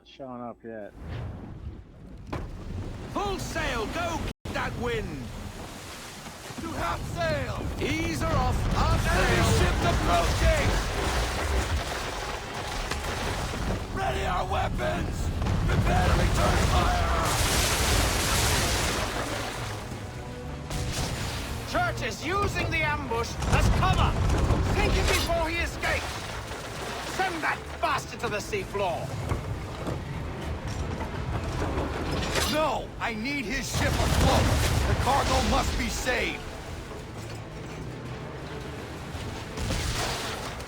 not showing up yet. Full sail, go get that wind! To half sail! Ease her off, half Enemy sail! ships approaching! Ready our weapons! Prepare to return fire! Church is using the ambush as cover! Sink him before he escapes! Send that bastard to the seafloor! No! I need his ship afloat! The cargo must be saved!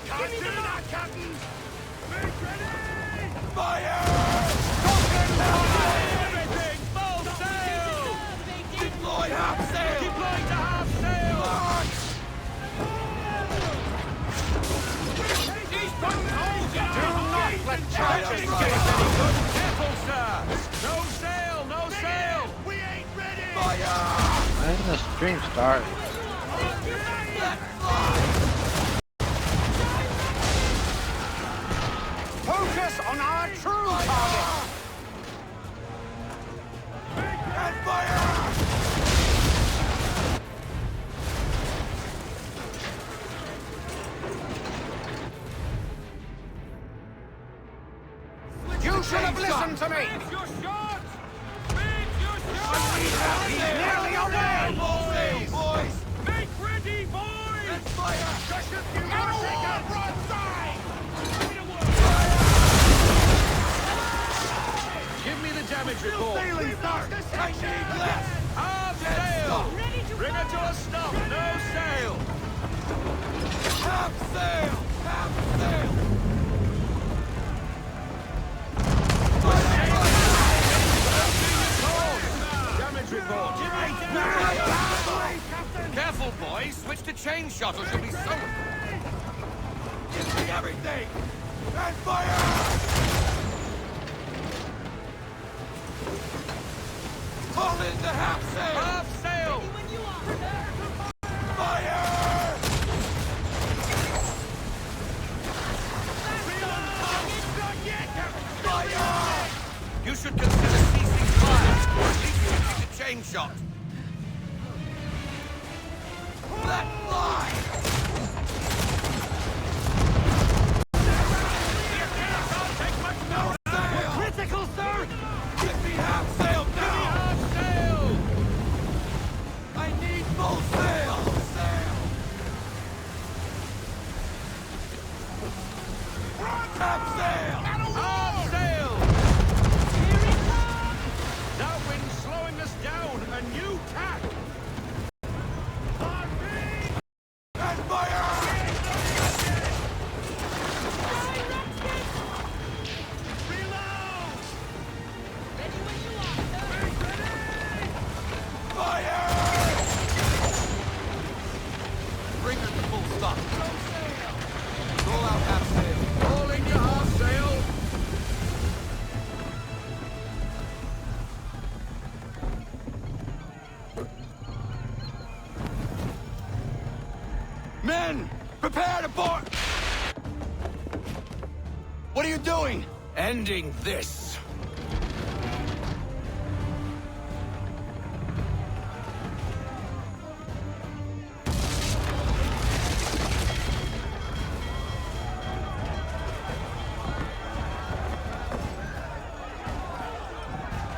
Give me the mark, Captain! Make ready! Fire! Don't get down! Everything, full sail! Deploy half sail! Deploy to half sail! Launch! These guns hold you! Do not let Church escape! Careful, sir! No sail, no sail! We ain't ready! Fire! When did the stream start? Focus on our true target! And fire! You should have listened to me! He's nearly away! Sail, boys! Make ready, boys! And fire! Give me the damage report! Sailing start! I need less! Half sail! Bring her to a stop, no sail! Half sail! Half sail! Damage report! Careful, boys! Switch to chain shot or she'll be sunk! Give me everything! And fire! Call in the half sail! Half sail! Fire! Fire! You should consider ceasing fire, or at least switching to chain shot. Let fly! No sail! Critical, sir! Give me half sail now! Half sail! I need full sail! Sail! Half sail! Half sail! That wind's slowing us down. A new tack. And fire! Fire! Bring her to full stop. Roll out half sail. All in your half sail. Men! Prepare to board! What are you doing? Ending this.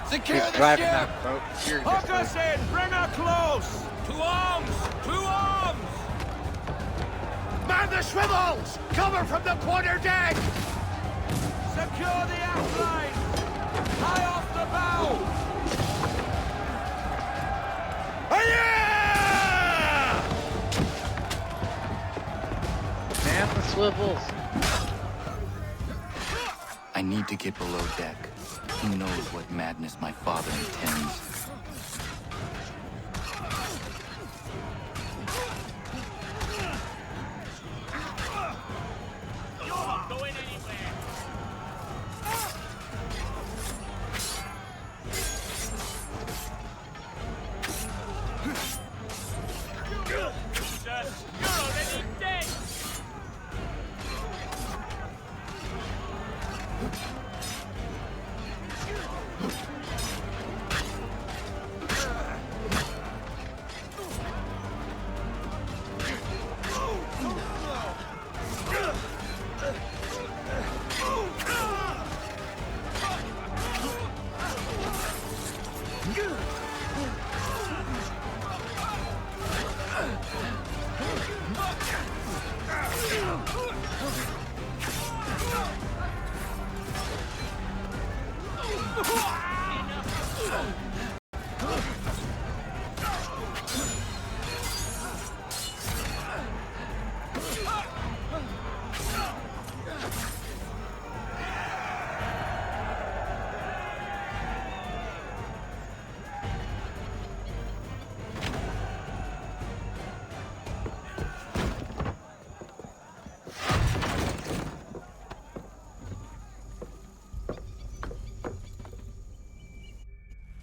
Secure He's the driving ship! that boat Hook us furiously. in. Bring her close. To arms. To arms. Man the swivels! Cover from the quarter deck! Secure the aft line. High off the bow. Man the swivels. I need to get below deck. Who knows what madness my father intends?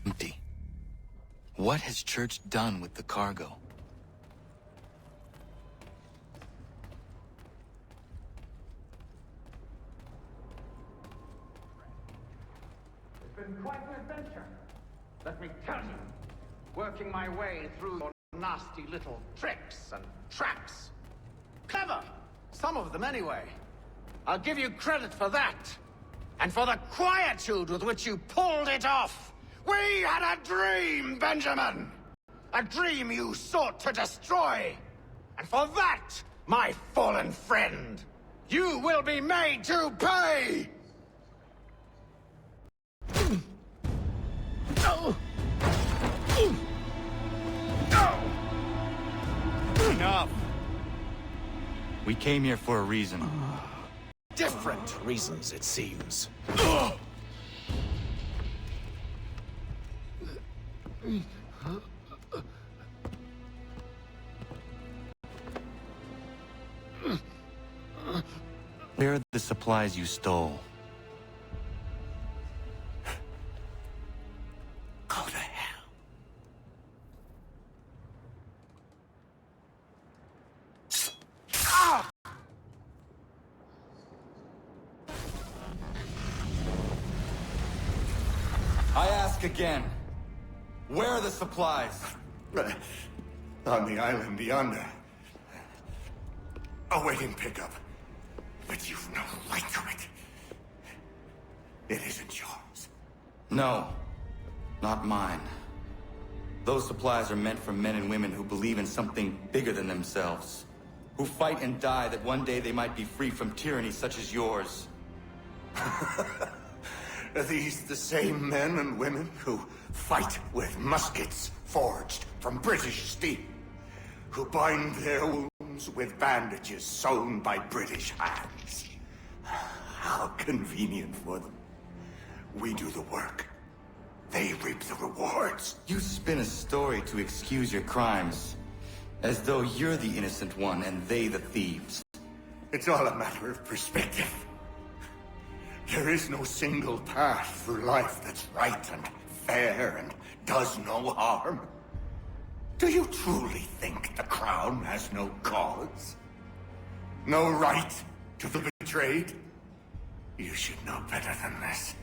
Empty. What has Church done with the cargo? It's been quite an adventure. Let me tell you. Working my way through your nasty little tricks and traps. Clever! Some of them anyway. I'll give you credit for that. And for the quietude with which you pulled it off. We had a dream, Benjamin! A dream you sought to destroy. And for that, my fallen friend, you will be made to pay! Enough! We came here for a reason. Different reasons, it seems. Where are the supplies you stole? Go to hell. I ask again. Where are the supplies? On the island yonder. Awaiting pickup. But you've no right to it. It isn't yours. No, not mine. Those supplies are meant for men and women who believe in something bigger than themselves. Who fight and die that one day they might be free from tyranny such as yours. Are these the same men and women who fight with muskets forged from British steel? Who bind their wounds with bandages sewn by British hands? How convenient for them. We do the work. They reap the rewards. You spin a story to excuse your crimes. As though you're the innocent one and they the thieves. It's all a matter of perspective. There is no single path through life that's right and fair and does no harm. Do you truly think the Crown has no cause? No right to the betrayed? You should know better than this.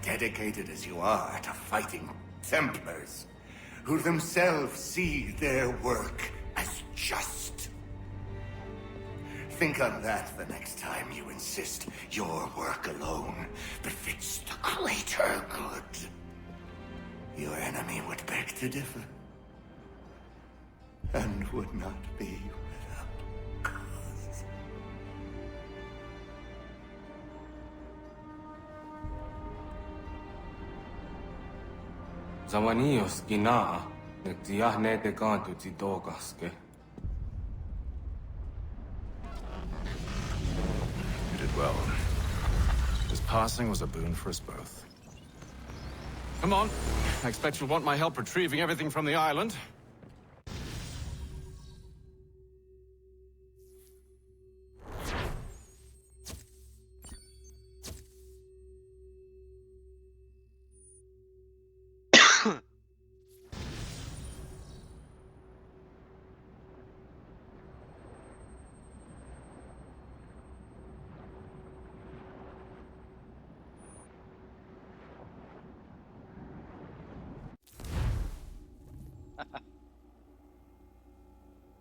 Dedicated as you are to fighting Templars, who themselves see their work as just. Think on that the next time you insist your work alone befits the greater good. Your enemy would beg to differ, and would not be without cause. Zawanios ginaa, nagtiyahne te kantu titokaske. You did well. His passing was a boon for us both. Come on. I expect you'll want my help retrieving everything from the island.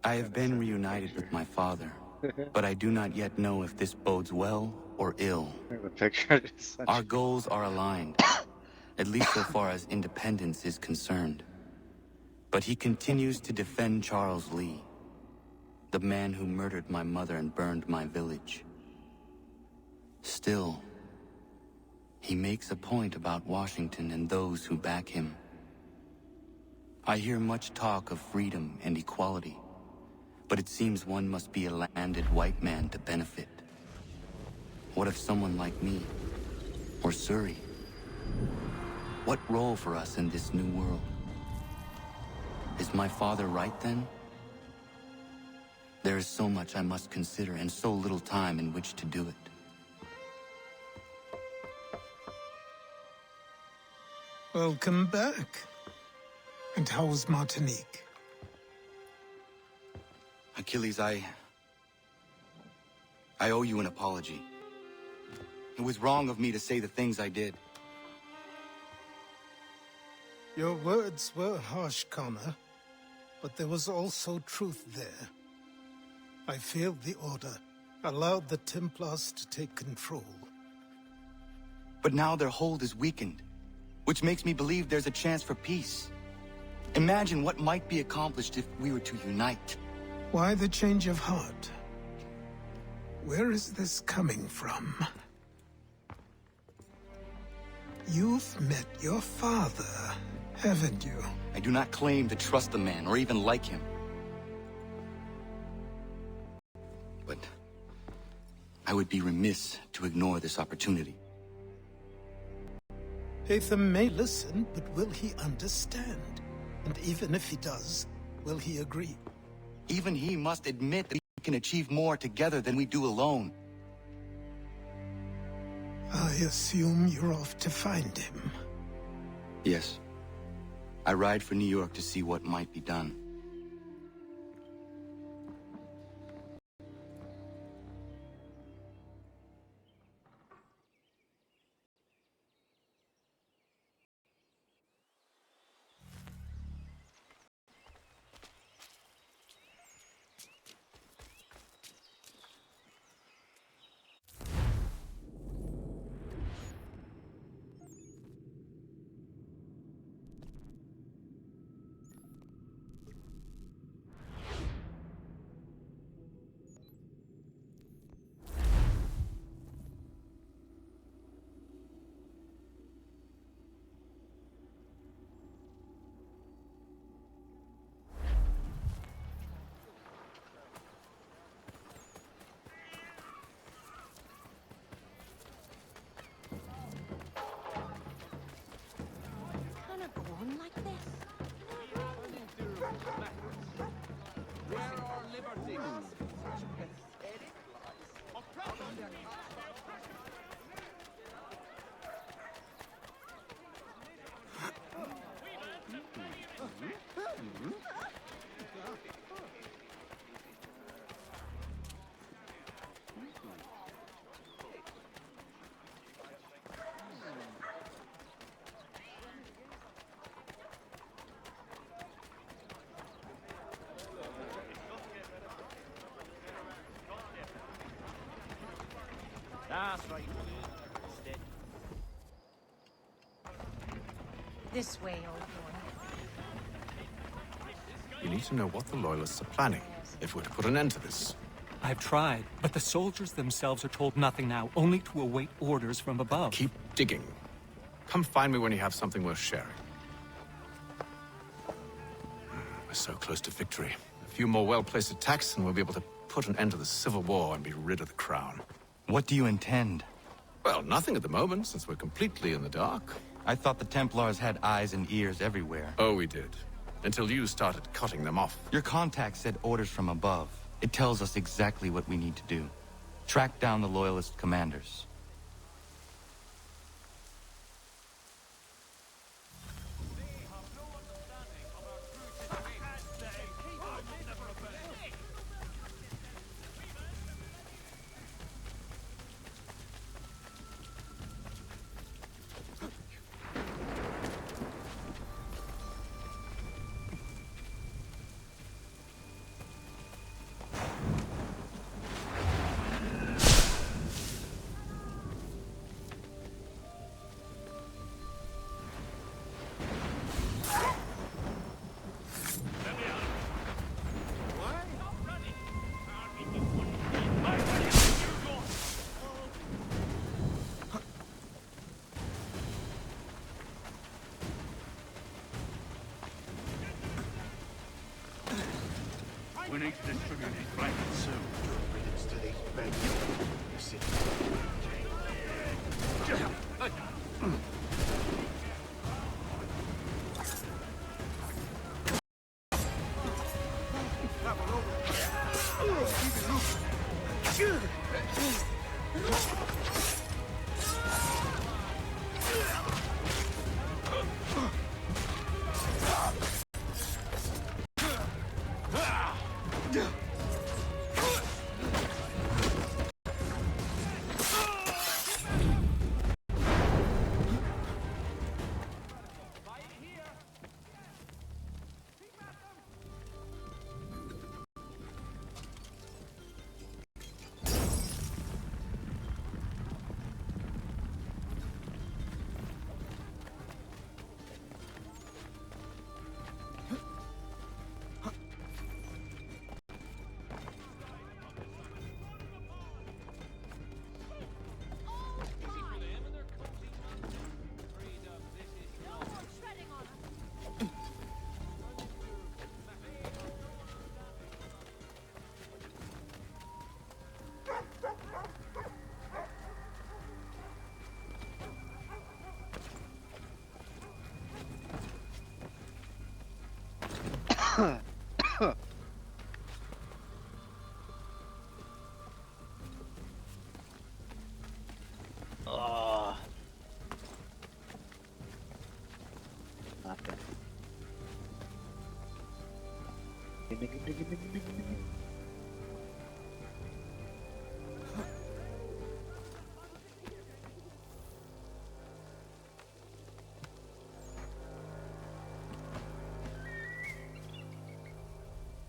I have been reunited with my father, but I do not yet know if this bodes well or ill. The picture. Our goals are aligned. at least so far as independence is concerned. But he continues to defend Charles Lee, the man who murdered my mother and burned my village. Still, he makes a point about Washington and those who back him. I hear much talk of freedom and equality, but it seems one must be a landed white man to benefit. What if someone like me, or Surrey? What role for us in this new world? Is my father right then? There is so much I must consider and so little time in which to do it. Welcome back. And how was Martinique? Achilles, I owe you an apology. It was wrong of me to say the things I did. Your words were harsh, Connor, but there was also truth there. I failed the Order, allowed the Templars to take control. But now their hold is weakened, which makes me believe there's a chance for peace. Imagine what might be accomplished if we were to unite. Why the change of heart? Where is this coming from? You've met your father, haven't you? I do not claim to trust the man or even like him. But I would be remiss to ignore this opportunity. Hatham may listen, but will he understand? And even if he does, will he agree? Even he must admit that we can achieve more together than we do alone. I assume you're off to find him. Yes. I ride for New York to see what might be done. That's right. Steady. This way, old boy. We need to know what the Loyalists are planning, if we're to put an end to this. I've tried, but the soldiers themselves are told nothing now, only to await orders from above. Keep digging. Come find me when you have something worth sharing. We're so close to victory. A few more well-placed attacks and we'll be able to put an end to the Civil War and be rid of the Crown. What do you intend? Well, nothing at the moment, since we're completely in the dark. I thought the Templars had eyes and ears everywhere. Oh, we did. Until you started cutting them off. Your contact said orders from above. It tells us exactly what we need to do. Track down the Loyalist commanders. We need to distribute these blankets soon. Riddance to these beds. You see. Oh. Nothing.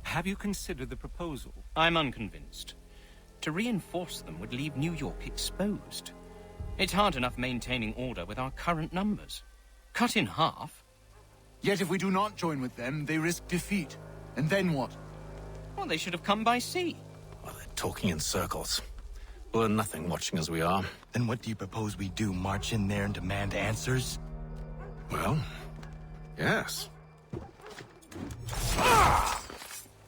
Have you considered the proposal? I'm unconvinced. To reinforce them would leave New York exposed. It's hard enough maintaining order with our current numbers. Cut in half. Yet if we do not join with them, they risk defeat. And then what? Well, they should have come by sea. Well, they're talking in circles. We'll learn nothing watching as we are. Then what do you propose we do? March in there and demand answers? Well, yes.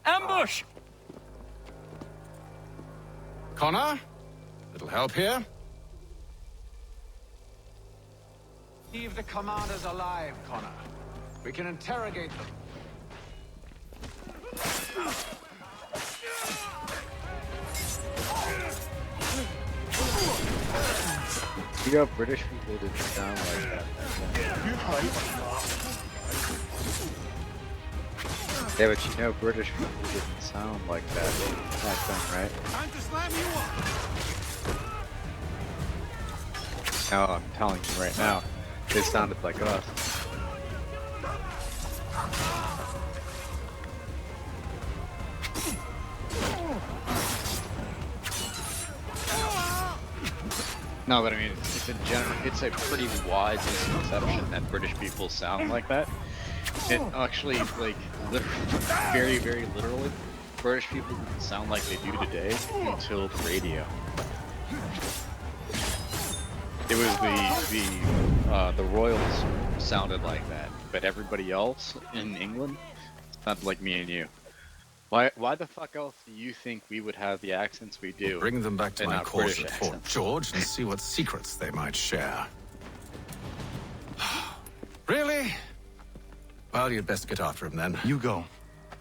Ambush! Connor? Little help here? Leave the commanders alive, Connor. We can interrogate them. You know, British people didn't sound like that. Yeah, but you know, British people didn't sound like that back then, right? Time to slam you up! No, I'm telling you right now, they sounded like us. No, but I mean, it's a pretty wide misconception that British people sound like that. It actually, like, very, very literally, British people didn't sound like they do today until the radio. It was the royals sounded like that, but everybody else in England sounded like me and you. Why the fuck else do you think we would have the accents we do? Bring them back to and my not course British at Fort accents? George and see what secrets they might share. Really? Well, you'd best get after him then. You go.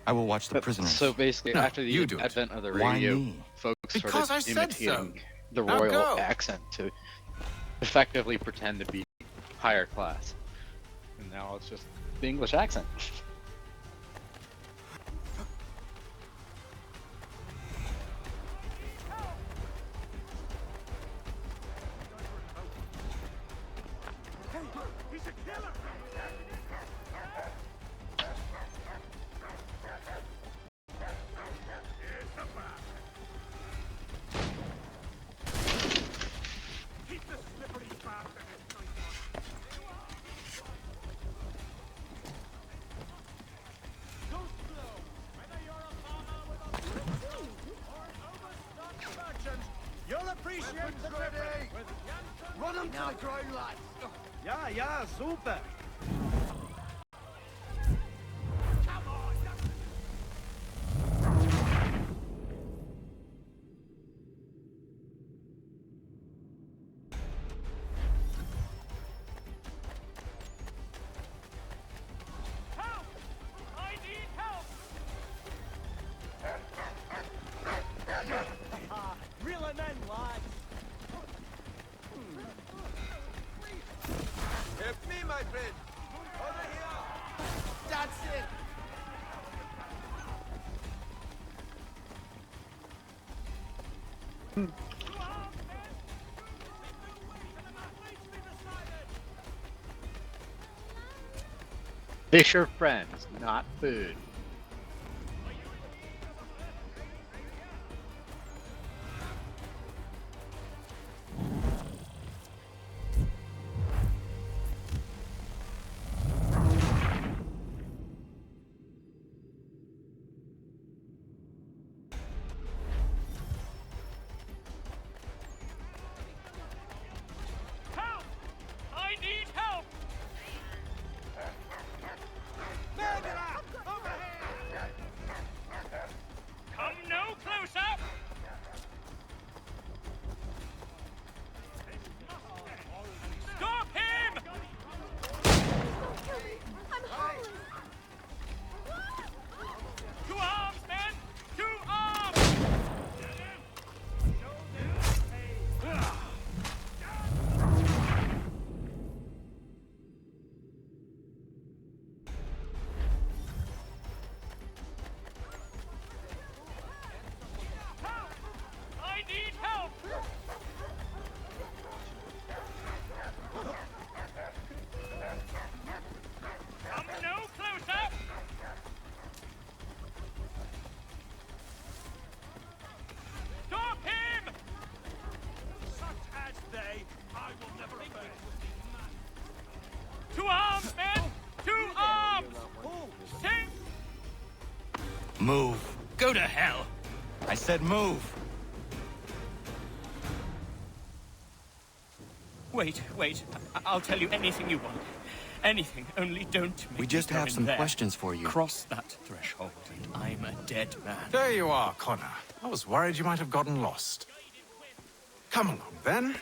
I will watch the prisoners. So basically, No, after you the do it. advent of the Why radio, me? folks Because I started said so. imitating the Now royal go. accent to effectively pretend to be higher class. And now it's just the English accent. He's a killer! Keep the slippery bastard in sight. Go slow! Whether you're a farmer with a or an overstocked merchant, you'll appreciate the difference with Janssen. Run him to the ground, lads! Ja, ja, super! Come on! Fish are friends, not food. Help! I need help! Murderer! Over here! Come no closer! Stop him! I'm homeless! To arms, men! To arms! Help! I need help! Come no closer! Stop him! Such as they, I will never obey. To arms, men! To arms! Sing! Move. Go to hell! I said move. Wait, wait. I'll tell you anything you want. Anything, only don't make We just me go have in some there. questions for you. Cross that threshold, and I'm a dead man. There you are, Connor. I was worried you might have gotten lost. Come along, then.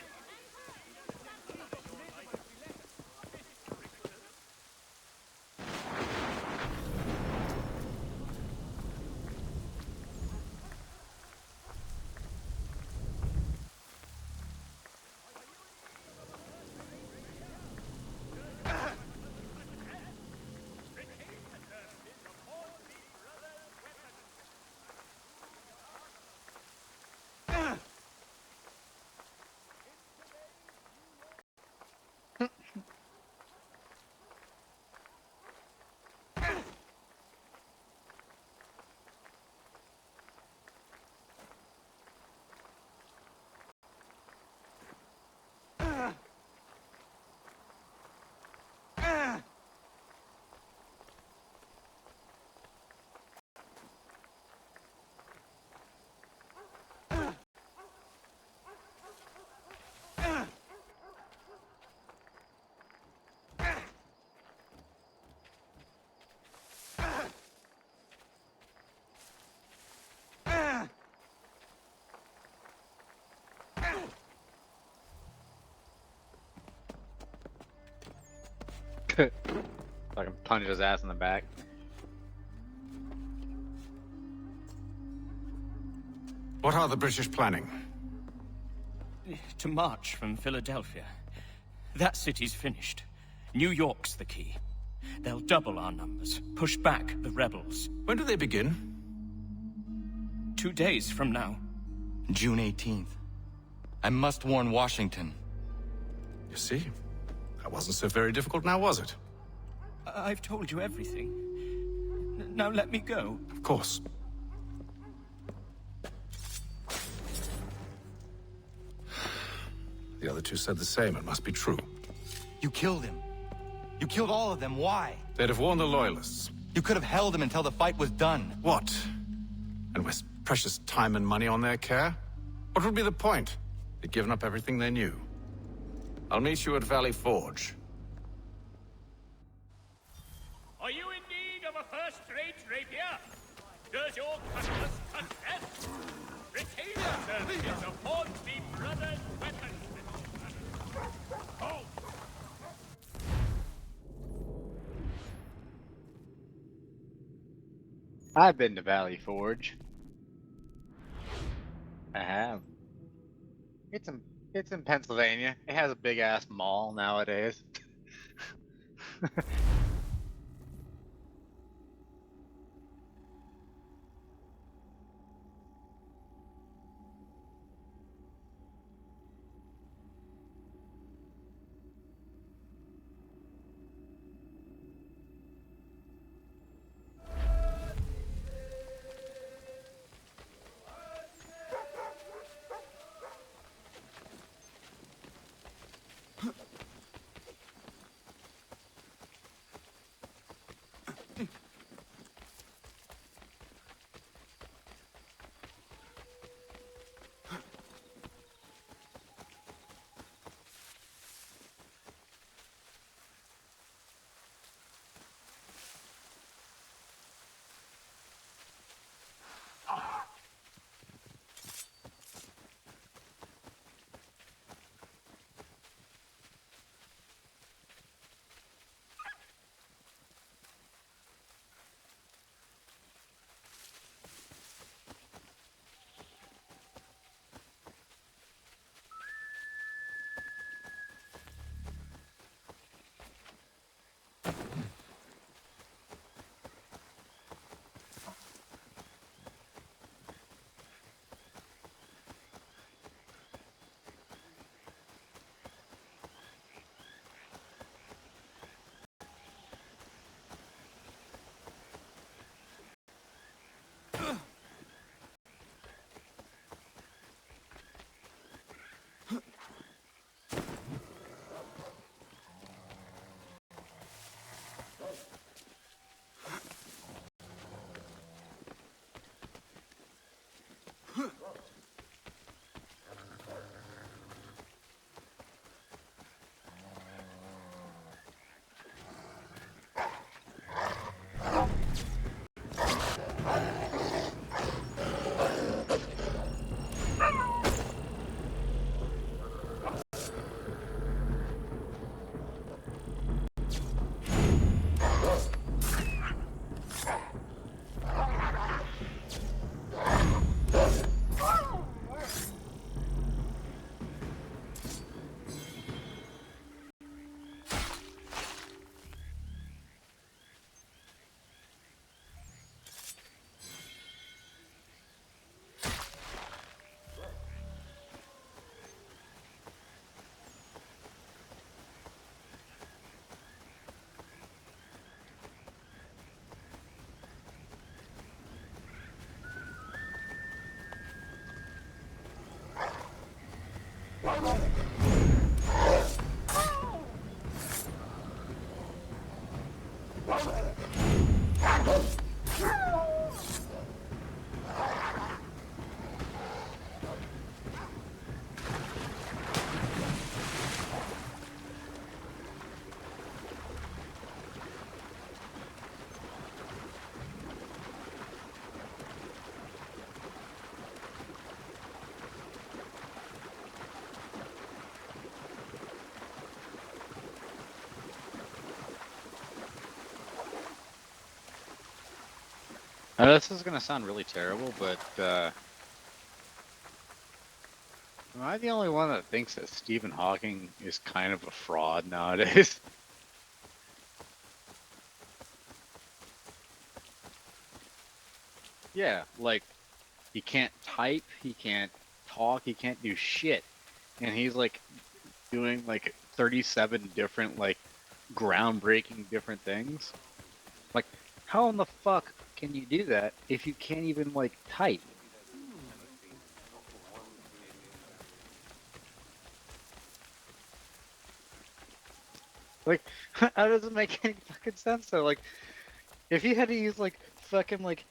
Fucking punch his ass in the back. What are the British planning? To march from Philadelphia. That city's finished. New York's the key. They'll double our numbers, push back the rebels. When do they begin? 2 days from now. June 18th. I must warn Washington. You see? That wasn't so very difficult now, was it? I've told you everything. Now let me go. Of course. The other two said the same. It must be true. You killed him. You killed all of them. Why? They'd have warned the Loyalists. You could have held him until the fight was done. What? And waste precious time and money on their care? What would be the point? They'd given up everything they knew. I'll meet you at Valley Forge. Are you in need of a first-rate rapier? Does your cutlass confess? Retainer services afford me brothers' weapons. Oh! I've been to Valley Forge. I have. It's in Pennsylvania. It has a big ass mall nowadays. This is gonna sound really terrible, but am I the only one that thinks that Stephen Hawking is kind of a fraud nowadays? Yeah, like, he can't type, he can't talk, he can't do shit. And he's like doing like 37 different like groundbreaking different things. Like, how in the fuck can you do that if you can't even like type? Like, that doesn't make any fucking sense though. Like, if you had to use like fucking like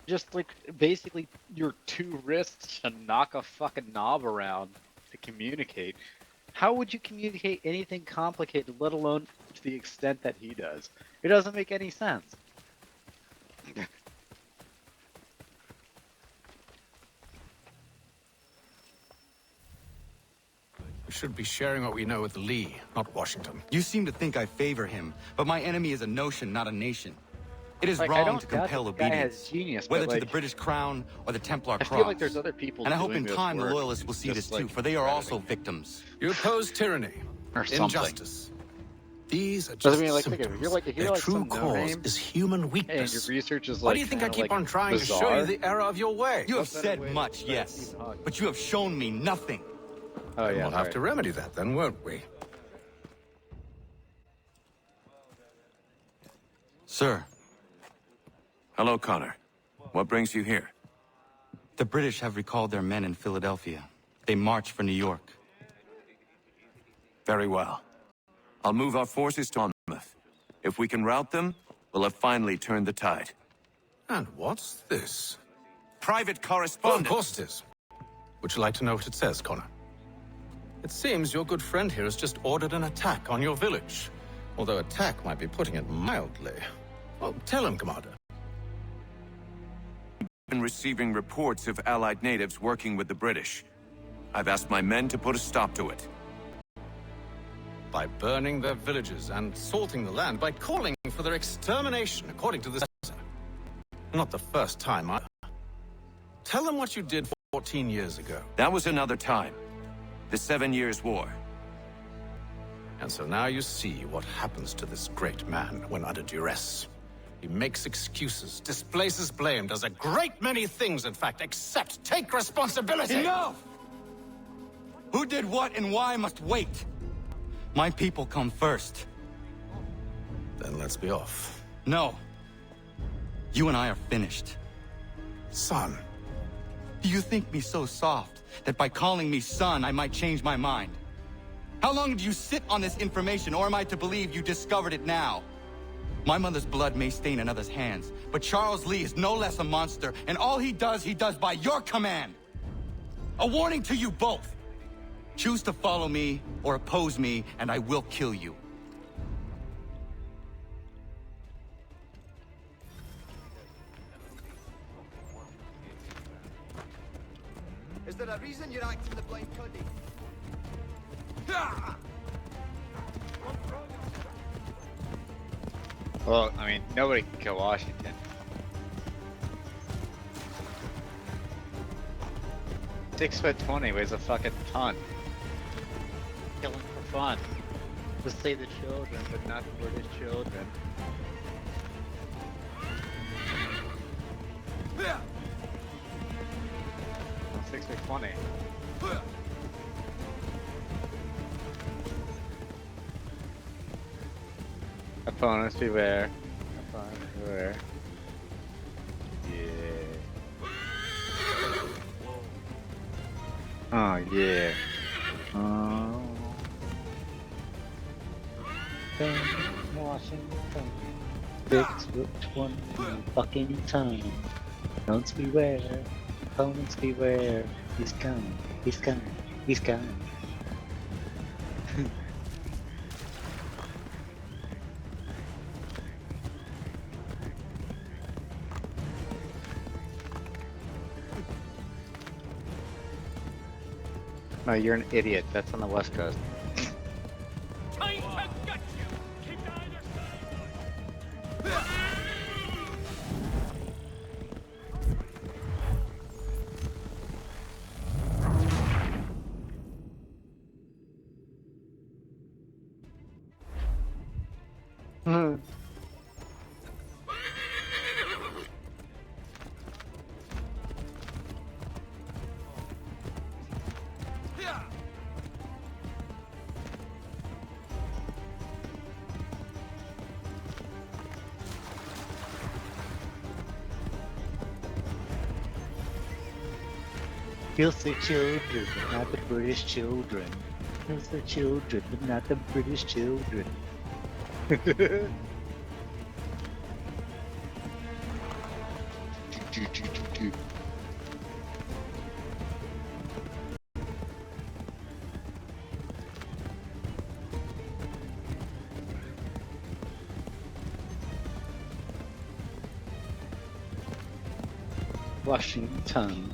just like basically your two wrists to knock a fucking knob around to communicate, how would you communicate anything complicated, let alone to the extent that he does? It doesn't make any sense. We should be sharing what we know with Lee, not Washington. You seem to think I favor him, but my enemy is a notion, not a nation. It is Like, I wrong don't to doubt compel that the guy has obedience, genius, whether but, to the like, British Crown or the Templar I Cross. feel like there's other people and I hope doing in this time the work, Loyalists will see just, this too, like, for they are also crediting. victims. You oppose tyranny, Or something. injustice. These are But I just mean, like, symptoms. if you're like Their true true cause name, is human and weakness. your research is like, Why do you think I kinda, keep like, on trying to show bizarre? you the error of your way? You have What better said way to much, describe yes, Stephen Hawking? but you have shown me nothing. Oh yeah, We'll have right. to remedy that then, won't we? Sir, Hello, Connor. What brings you here? the British have recalled their men in Philadelphia. They march for New York. Very well. I'll move our forces to Monmouth. If we can rout them, we'll have finally turned the tide. And what's this? Private Oh, of correspondence! course it is. Would you like to know what it says, Connor? It seems your good friend here has just ordered an attack on your village. Although attack might be putting it mildly. Well, tell him, Commander. I've been receiving reports of Allied natives working with the British. I've asked my men to put a stop to it. By burning their villages and salting the land, by calling for their extermination, according to this letter. Not the first time, either. Tell them what you did 14 years ago. That was another time. The 7 Years' War. And so now you see what happens to this great man when under duress. He makes excuses, displaces blame, does a great many things, in fact, except take responsibility! Enough! Who did what and why must wait. My people come first. Then let's be off. No. You and I are finished. Son. Do you think me so soft that by calling me son, I might change my mind? How long did you sit on this information, or am I to believe you discovered it now? My mother's blood may stain another's hands, but Charles Lee is no less a monster, and all he does by your command. A warning to you both. Choose to follow me or oppose me, and I will kill you. Is there a reason you're acting the blind cuddy? Well, I mean, nobody can kill Washington. 6'20", weighs a fucking ton. Killing for fun. To save the children, but not the British children. I'm 6'20". Opponents beware. Opponents beware. Yeah. Oh yeah. Oh. Washington. 6'20" fucking time. Opponents beware. Opponents beware. He's coming. He's coming. He's coming. No, you're an idiot. That's on the West Coast. Time to gut you! Keep to either side! Kills the children, but not the British children. Kills the children, but not the British children. Washington.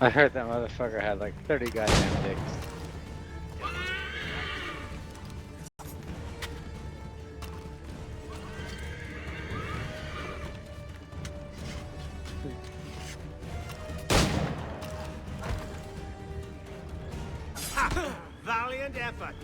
I heard that motherfucker had like 30 goddamn dicks. Valiant effort.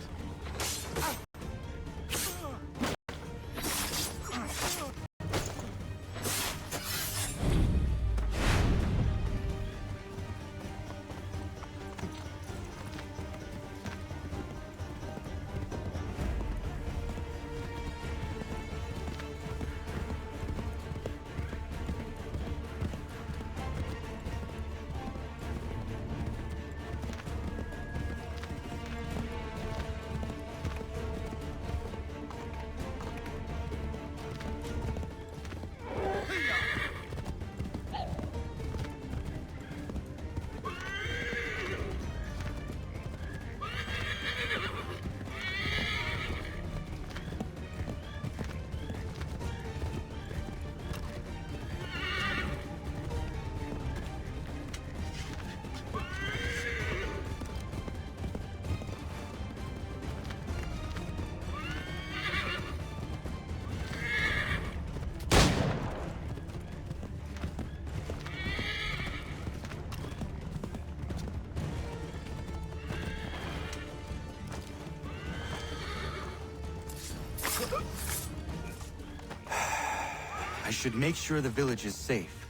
I should make sure the village is safe.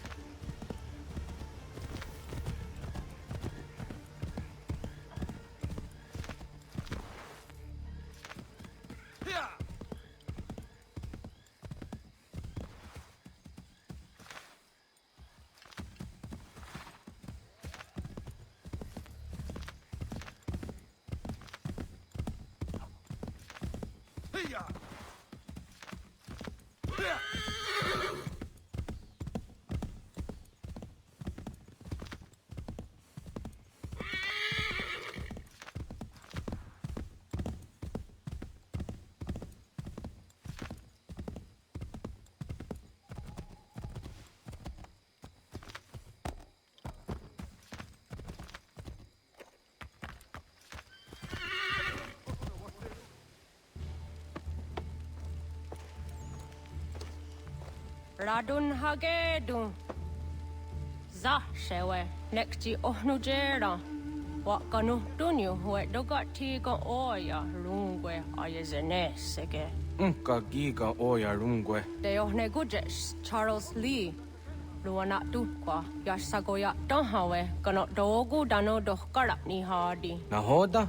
Radun hagedun. Za shewe nekti ohnujera. Wakanu dunyu hue dogati ga oya rungwe ayezenesege. Unka giga oya rungwe. De ohne gujes Charles Lee. Luana tukwa yasagoya donhawe kano dogu dano dohkara ni hadi. Nahoda?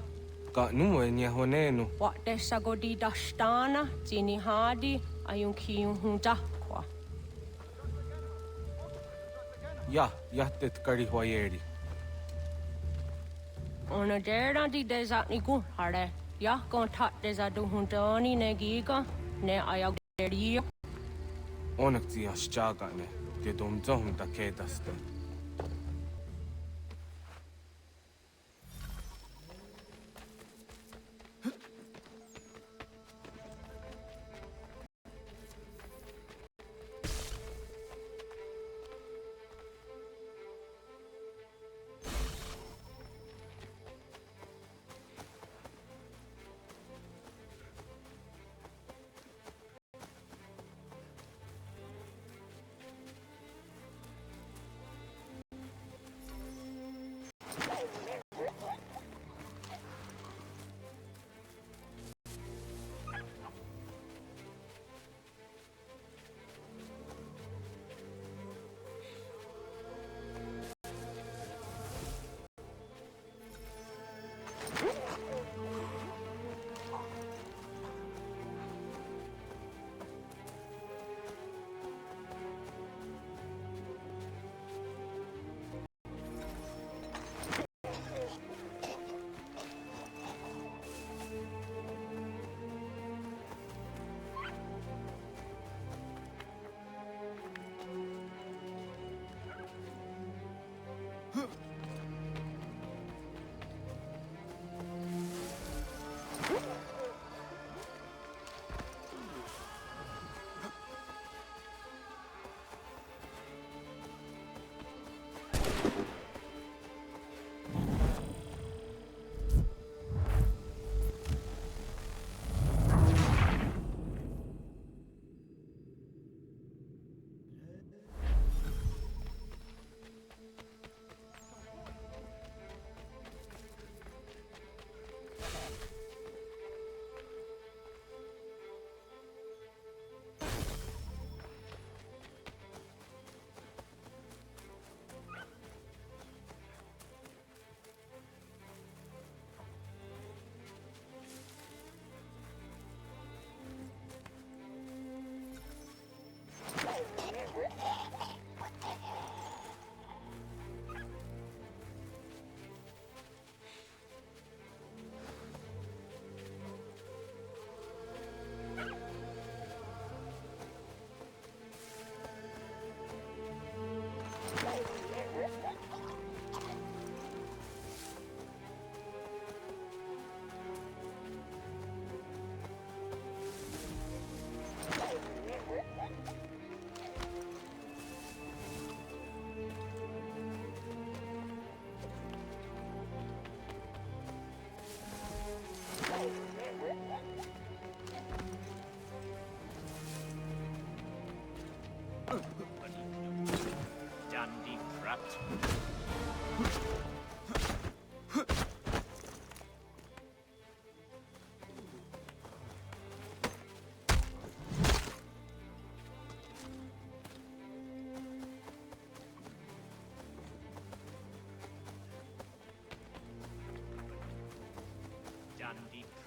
Ka nuwe nyehonenu. Wat de sagodi dashtana tini hadi ayun kiyun hundakwa. Ja, jahtet kari huajeri. Ona dera di desa ni hare. Ja kontat desa du hundani ne giga ne ayagderia. Onneksi jas chagane. Te dom zohunta kedaste.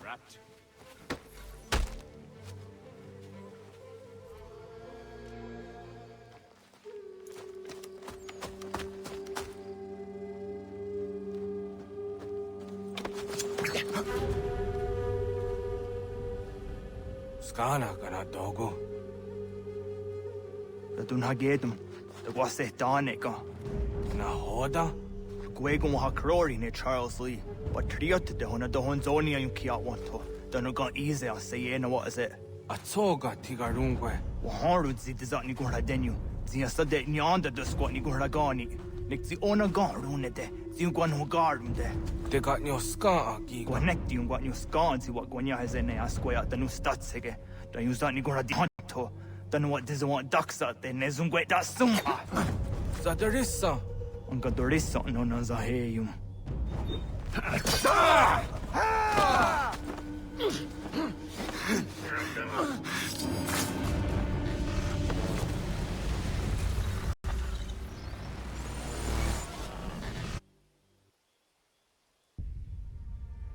rat. Skana kana dogo. Radun hagedum. The wase danica. Na hoda? Gwegon ha crori ne Charles Lee. But triot de hona do honzonia yung kiat wanto. Dano gon easy a say na what is it? A toga tigarungwe. Waharu zi dizat ni gurha denu. Zia sade ni anda do squat ni gurha gani. Nik zi ona gan rune de. Zi yung gwan hogarum de. Te got nyo ska a giga. Gwan nek di yung gwan yung skan zi wat gwanya hezene asquaya danu statsege. Dan yung zat ni gurha di hanto. Danu what diza want daksat de ne zungwe da summa. Zadarissa. Unga dorissa no na zaheyum.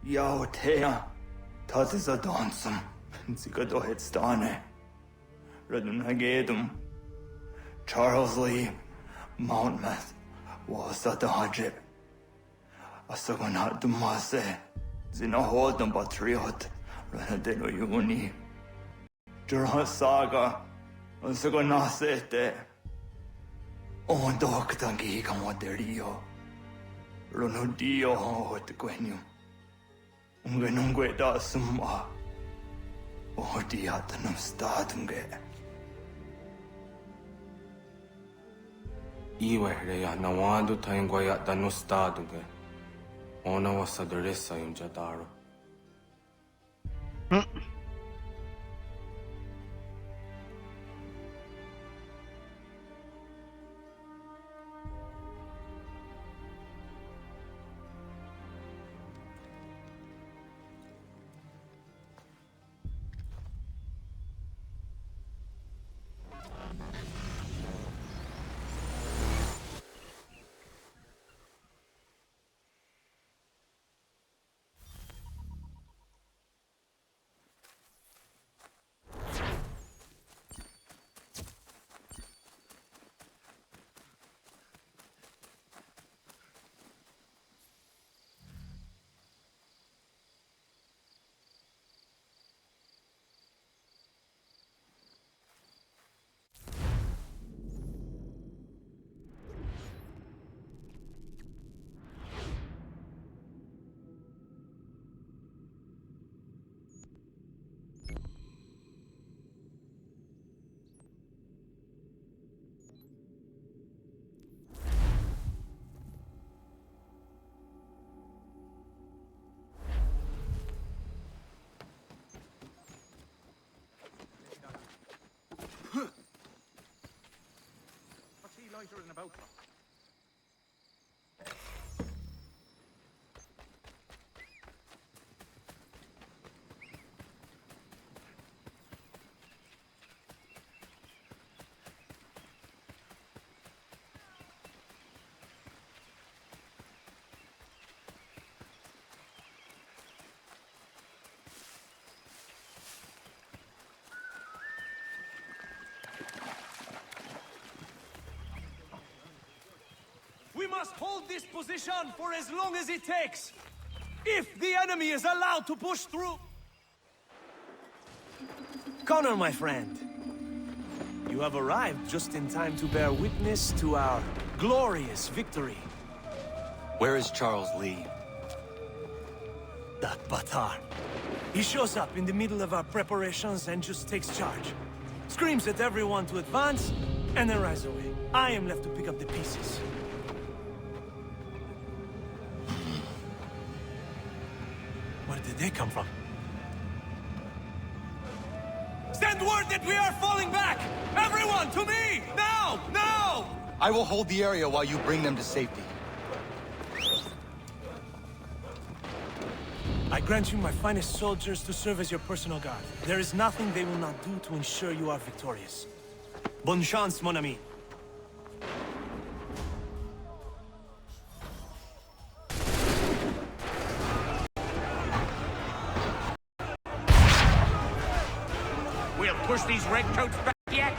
Yo, Tea. Das ist a dansum. Zika do hitstane. Radun hagedum. Charles Lee. Mountmouth. Was at the hajib. Asagonat dumase. Zina hodum patriot. Ranadelo yuni. Jurha saga. Asagonasete. On doktangi kamoterio. Runudio hot quenium. Ungenungue da summa. Odiatanum statunge. Iwe reya nawadu taingwaya danu staduge. Ona wasadarissa yung jadaro. What's he loitering about? We must hold this position for as long as it takes. If the enemy is allowed to push through... Connor, my friend. You have arrived just in time to bear witness to our glorious victory. Where is Charles Lee? That Batar. He shows up in the middle of our preparations and just takes charge. Screams at everyone to advance, and then rides away. I am left to pick up the pieces. Where did they come from? Send word that we are falling back! Everyone, to me! Now! Now! I will hold the area while you bring them to safety. I grant you my finest soldiers to serve as your personal guard. There is nothing they will not do to ensure you are victorious. Bonne chance, mon ami. We'll push these redcoats back yet.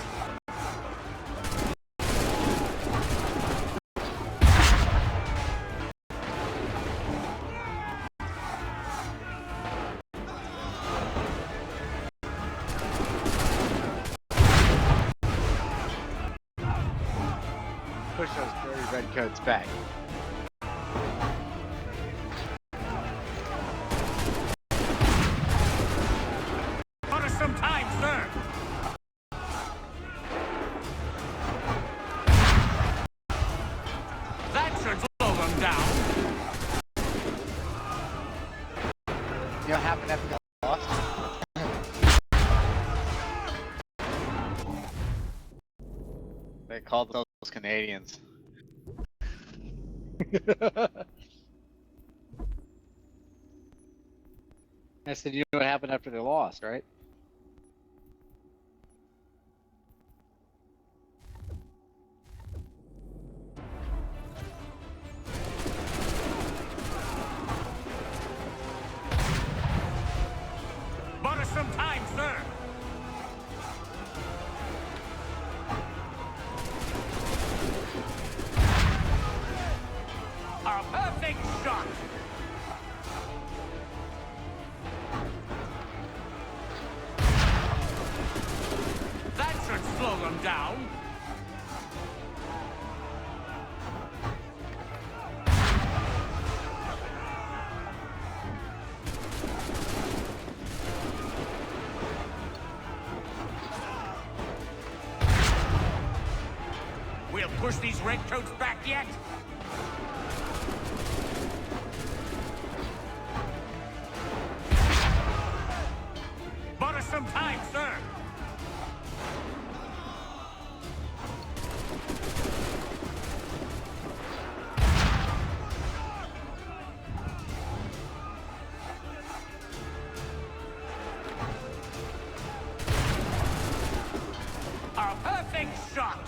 Push those dirty redcoats back. Got us some time, sir. That should slow them down. You know what happened after they lost? They called those Canadians. I said, you know what happened after they lost, right? Bought us some time, sir. A perfect shot. That should slow them down. We'll push these redcoats back yet. Bought us some time, sir. A perfect shot.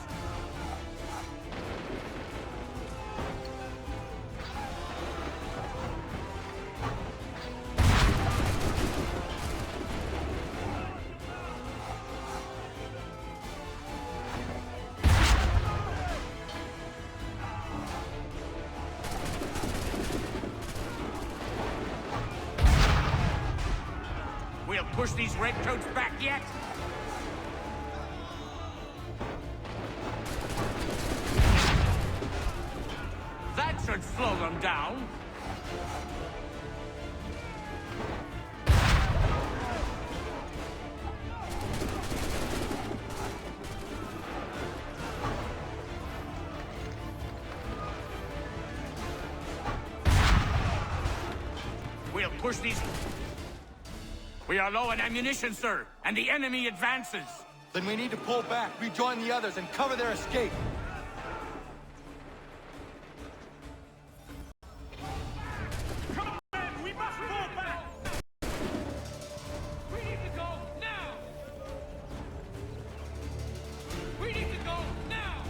We'll push these redcoats back yet. That should slow them down. We'll push these... We are low on ammunition, sir, and the enemy advances. Then we need to pull back, rejoin the others, and cover their escape. Come on, men! We must pull back! We need to go now! We need to go now!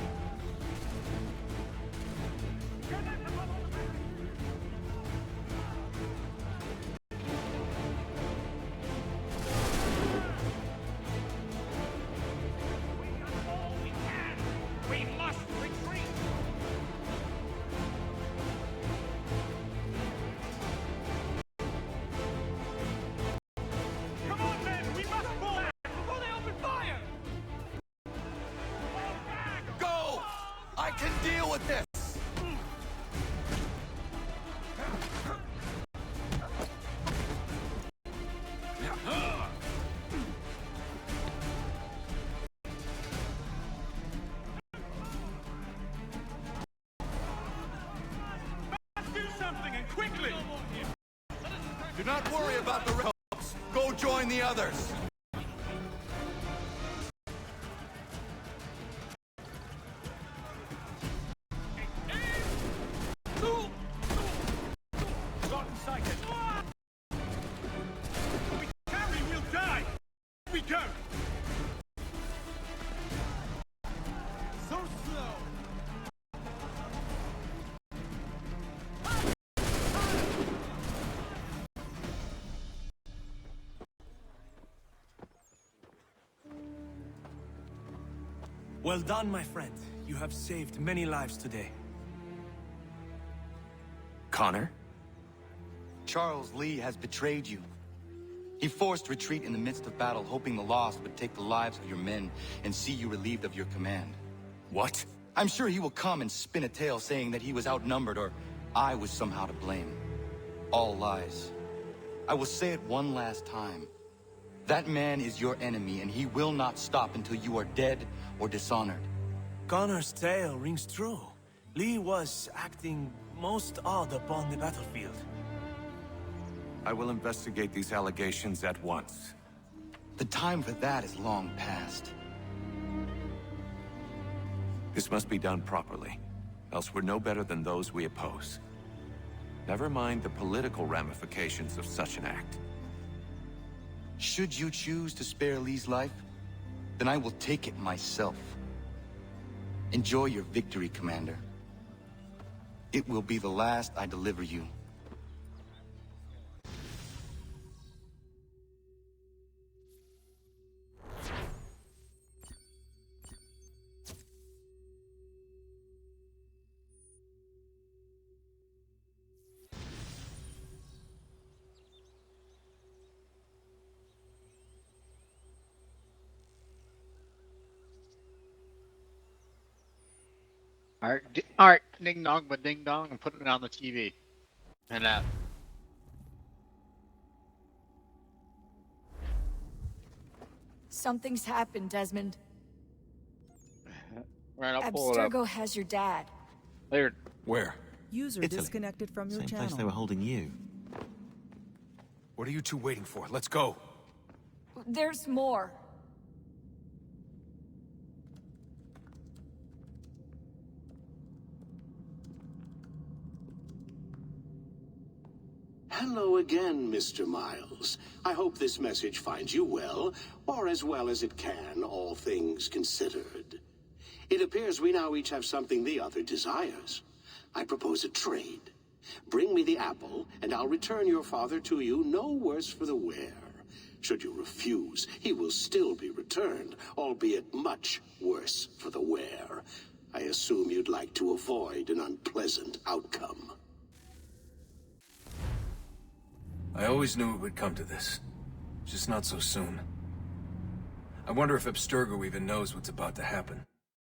We must retreat! Come on, men! We must pull back before they open fire! Go! I can deal with this! Let's do something, and quickly! Do not worry about the rebels. Go join the others. Gotten sighted! We carry, we'll die! We go! So slow! Well done, my friend. You have saved many lives today. Connor? Charles Lee has betrayed you. He forced retreat in the midst of battle, hoping the loss would take the lives of your men and see you relieved of your command. What? I'm sure he will come and spin a tale saying that he was outnumbered or I was somehow to blame. All lies. I will say it one last time. That man is your enemy, and he will not stop until you are dead or dishonored. Connor's tale rings true. Lee was acting most odd upon the battlefield. I will investigate these allegations at once. The time for that is long past. This must be done properly, else we're no better than those we oppose. Never mind the political ramifications of such an act. Should you choose to spare Lee's life, then I will take it myself. Enjoy your victory, Commander. It will be the last I deliver you. Alright, ding dong, but ding dong, and putting it on the TV. And that. Something's happened, Desmond. Right, I'll pull it up. Abstergo has your dad. Later. Where? User disconnected from your channel. Place they were holding you. What are you two waiting for? Let's go. There's more. Hello again, Mr. Miles. I hope this message finds you well, or as well as it can, all things considered. It appears we now each have something the other desires. I propose a trade. Bring me the apple, and I'll return your father to you no worse for the wear. Should you refuse, he will still be returned, albeit much worse for the wear. I assume you'd like to avoid an unpleasant outcome. I always knew it would come to this. Just not so soon. I wonder if Abstergo even knows what's about to happen.